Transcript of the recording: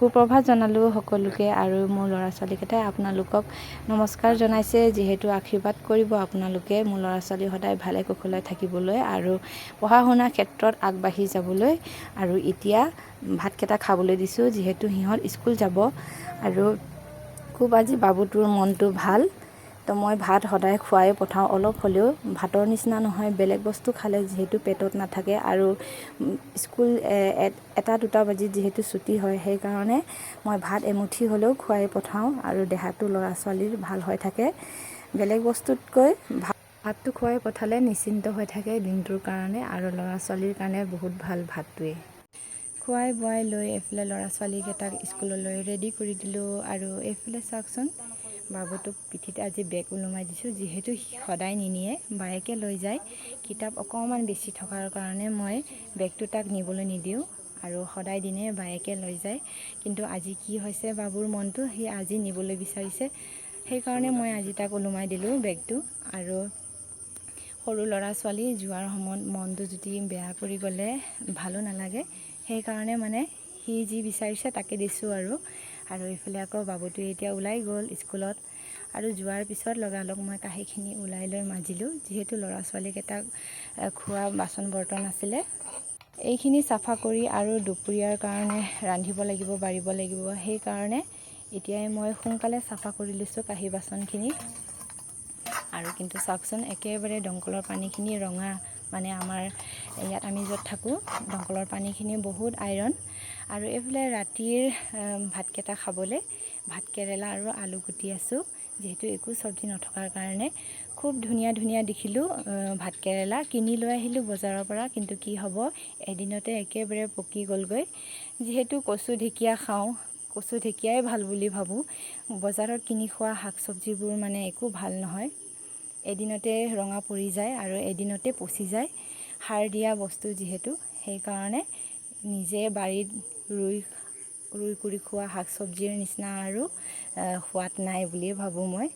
সুপ্ৰভাত জনালোঁ সকলোকে আৰু মোৰ ল'ৰা ছোৱালীকেইটাই আপোনালোকক নমস্কাৰ জনাইছে। যিহেতু আশীৰ্বাদ কৰিব আপোনালোকে মোৰ ল'ৰা ছোৱালী সদায় ভালে কুশলে থাকিবলৈ আৰু পঢ়া শুনাৰ ক্ষেত্ৰত আগবাঢ়ি যাবলৈ। আৰু এতিয়া ভাতকেইটা খাবলৈ দিছোঁ, যিহেতু সিহঁত স্কুল যাব আৰু খুব আজি বাবুটোৰ মনটো ভাল। তো মই ভাত সদায় খুৱাই পঠাওঁ, অলপ হ'লেও ভাতৰ নিচিনা নহয়, বেলেগ বস্তু খালে যিহেতু পেটত নাথাকে আৰু স্কুল 1-2 বাজিত যিহেতু ছুটি হয়, সেইকাৰণে মই ভাত এমুঠি হ'লেও খুৱাই পঠাওঁ আৰু দেহাটো ল'ৰা ছোৱালীৰ ভাল হৈ থাকে। বেলেগ বস্তুতকৈ ভাতটো খুৱাই পঠালে নিশ্চিন্ত হৈ থাকে দিনটোৰ কাৰণে আৰু ল'ৰা ছোৱালীৰ কাৰণে বহুত ভাল ভাতটোৱে। খুৱাই বোৱাই লৈ এইফালে ল'ৰা ছোৱালীকেইটাক স্কুললৈ ৰেডি কৰি দিলোঁ আৰু এইফালে চাওকচোন বাবুটোক পিঠিত আজি বেগ ওলোমাই দিছোঁ, যিহেতু সদায় নিনিয়ে, বায়েকে লৈ যায়। কিতাপ অকণমান বেছি থকাৰ কাৰণে মই বেগটো তাক নিবলৈ নিদিওঁ আৰু সদায় দিনে বায়েকে লৈ যায়। কিন্তু আজি কি হৈছে বাবুৰ মনটো, সি আজি নিবলৈ বিচাৰিছে, সেইকাৰণে মই আজি তাক ওলোমাই দিলোঁ বেগটো। আৰু সৰু ল'ৰা ছোৱালী যোৱাৰ সময়ত মনটো যদি বেয়া কৰি গ'লে ভালো নালাগে, সেইকাৰণে মানে সি যি বিচাৰিছে তাকে দিছোঁ আৰু এইফালে আকৌ বাবুটোৱে এতিয়া ওলাই গ'ল স্কুলত আৰু যোৱাৰ পিছত লগালগ মই কাঁহীখিনি ওলাই লৈ মাজিলোঁ, যিহেতু ল'ৰা ছোৱালীকেইটাক খোৱা বাচন বৰ্তন আছিলে। এইখিনি চাফা কৰি আৰু দুপৰীয়াৰ কাৰণে ৰান্ধিব লাগিব, বাঢ়িব লাগিব, সেইকাৰণে এতিয়াই মই সোনকালে চাফা কৰি লৈছোঁ কাঁহী বাচনখিনি। আৰু কিন্তু চাওকচোন একেবাৰে দমকলৰ পানীখিনি ৰঙা, মানে আমাৰ ইয়াত আমি য'ত থাকোঁ দমকলৰ পানীখিনি বহুত আইৰণ। আৰু এইফালে ৰাতিৰ ভাতকেইটা খাবলৈ ভাত কেৰেলা আৰু আলু কুটি আছোঁ, যিহেতু একো চব্জি নথকাৰ কাৰণে। খুব ধুনীয়া ধুনীয়া দেখিলোঁ ভাত কেৰেলা, কিনি লৈ আহিলোঁ বজাৰৰ পৰা, কিন্তু কি হ'ব এদিনতে একেবাৰে পকি গ'লগৈ। যিহেতু কচু ঢেকীয়া খাওঁ, কচু ঢেকীয়াই ভাল বুলি ভাবোঁ, বজাৰত কিনি খোৱা শাক চব্জিবোৰ মানে একো ভাল নহয়, এদিনতে ৰঙা পৰি যায় আৰু এদিনতে পচি যায়, সাৰ দিয়া বস্তু যিহেতু। সেইকাৰণে নিজে বাৰীত ৰুই কৰি খোৱা শাক চব্জিৰ নিচিনা আৰু সোৱাদ নাই বুলিয়ে ভাবোঁ মই।